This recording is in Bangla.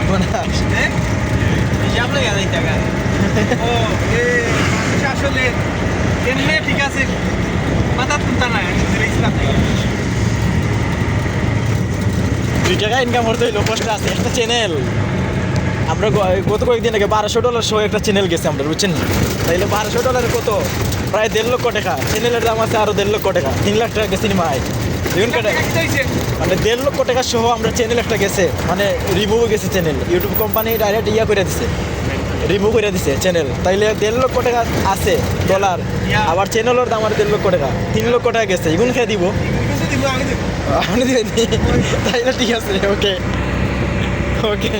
উপন্যাস হিসাব লাগে এই টাকা ও এ মানুষ আসলে এমনি ঠিক আছে মাথা তুলতা না ইসলাম 2 টাকা ইনকাম করতে হইলো কষ্ট আছে একটা চ্যানেল আমরা গত কয়েকদিন আগে $1200 সহ একটা চ্যানেল গেছে আমরা বুঝছেন তাইলে $1200 কত প্রায় 1.5 লক্ষ টাকা চ্যানেলের দাম আছে আরো 1.5 লক্ষ টাকা 3 লাখ টাকা গেছে সিনেমায় দেখুন কাটা মানে 1.5 লক্ষ টাকা সহ আমরা চ্যানেল একটা গেছে মানে রিমুভ গেছে চ্যানেল ইউটিউব কোম্পানি ডাইরেক্ট ইয়া করে দিছে রিমুভ করে দিছে চ্যানেল তাইলে 1.5 লক্ষ টাকা আছে ডলার আবার চ্যানেলের দাম আর 1.5 লক্ষ টাকা 3 লক্ষ টাকা গেছে এগুন খেয়ে দিব আপনি দিবেন তাইলে ঠিক আছে ওকে ওকে